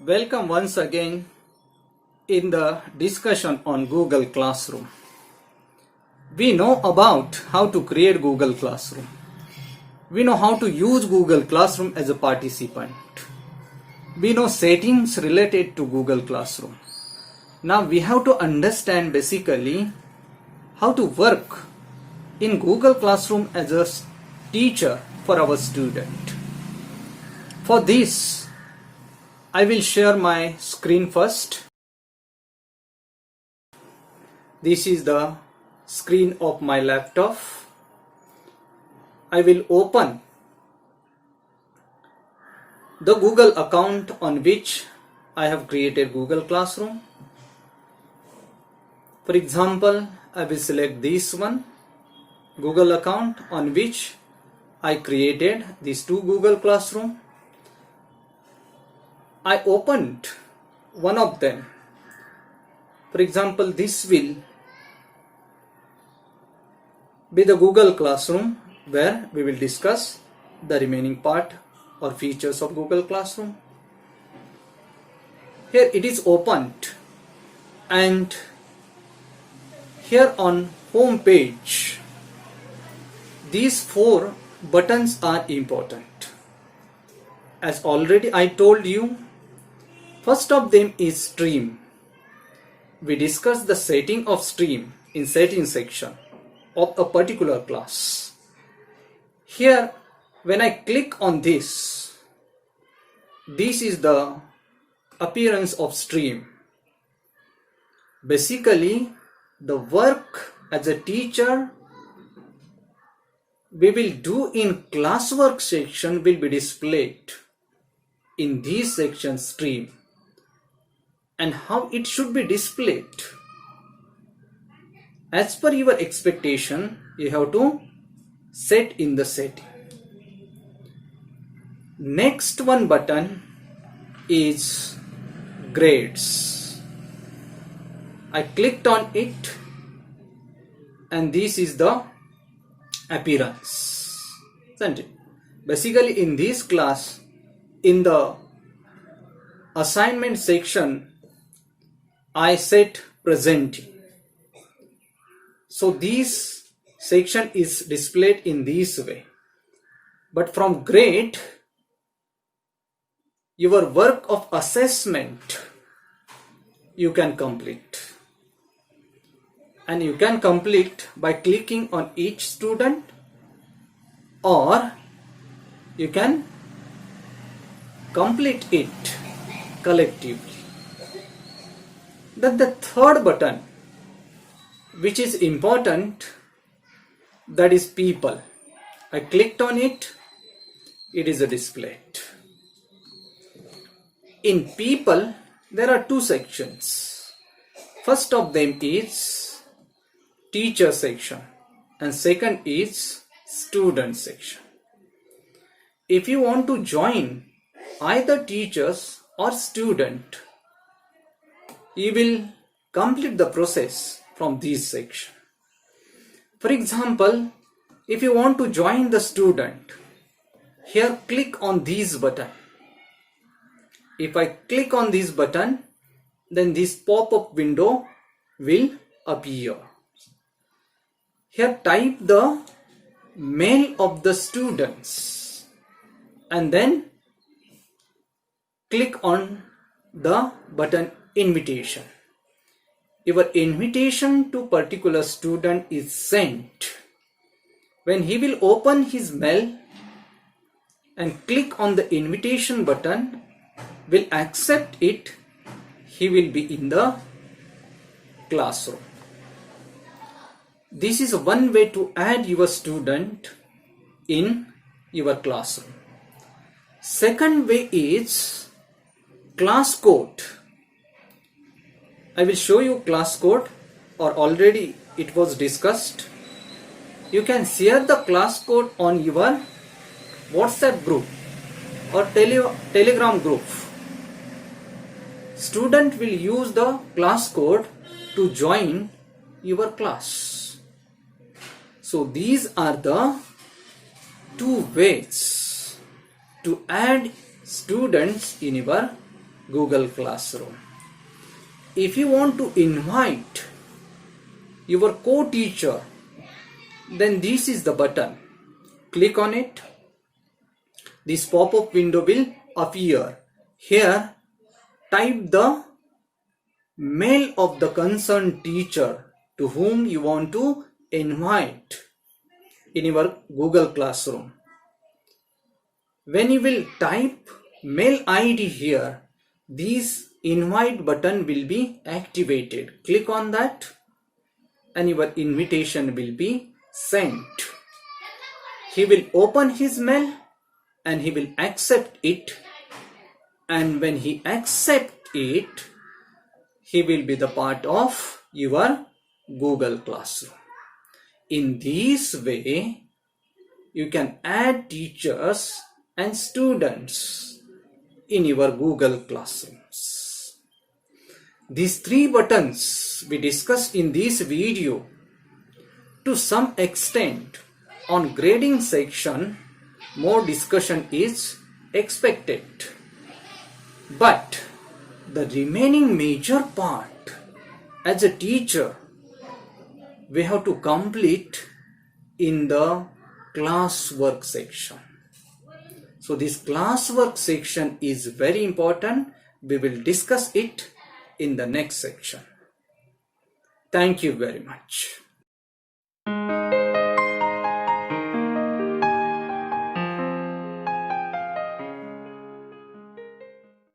Welcome once again in the discussion on Google Classroom. We know about how to create Google Classroom. We know how to use Google Classroom as a participant. We know settings related to Google Classroom. Now we have to understand basically how to work in Google Classroom as a teacher for our student. For this, I will share my screen first. This is the screen of my laptop. I will open the Google account on which I have created Google Classroom. For example, I will select this one, Google account on which I created these two Google Classroom. I opened one of them. For example, this will be the Google Classroom where we will discuss the remaining part or features of Google Classroom. Here it is opened, and here on home page these four buttons are important. As already I told you, first of them is stream. We discussed the setting of stream in setting section of a particular class. Here, when I click on this is the appearance of stream. Basically, the work as a teacher we will do in classwork section will be displayed in this section stream. And how it should be displayed? As per your expectation, you have to set in the setting. Next one button is grades. I clicked on it, and this is the appearance. Isn't it? Basically, in this class, in the assignment section, I set presenting. So this section is displayed in this way. But from grade, your work of assessment you can complete. And you can complete by clicking on each student, or you can complete it collectively. Then the third button, which is important, that is people. I clicked on it, it is displayed. In people, there are two sections. First of them is teacher section, and second is student section. If you want to join either teachers or student, you will complete the process from this section. For example, if you want to join the student, here click on this button. If I click on this button, then this pop-up window will appear. Here type the mail of the students and then click on the button invitation. Your invitation to particular student is sent. When he will open his mail and click on the invitation button, will accept it, he will be in the classroom. This is one way to add your student in your classroom. Second way is class code. I will show you class code, or already it was discussed. You can share the class code on your WhatsApp group or Telegram group. Student will use the class code to join your class. So these are the two ways to add students in your Google Classroom. If you want to invite your co-teacher, then this is the button. Click on it. This pop-up window will appear. Here, type the mail of the concerned teacher to whom you want to invite in your Google Classroom. When you will type mail ID here, this invite button will be activated. Click on that and your invitation will be sent. He will open his mail and he will accept it, and when he accepts it, he will be the part of your Google Classroom. In this way, you can add teachers and students in your Google Classrooms. These three buttons we discussed in this video. To some extent, on grading section, more discussion is expected. But the remaining major part, as a teacher, we have to complete in the classwork section. So this classwork section is very important. We will discuss it in the next section. Thank you very much.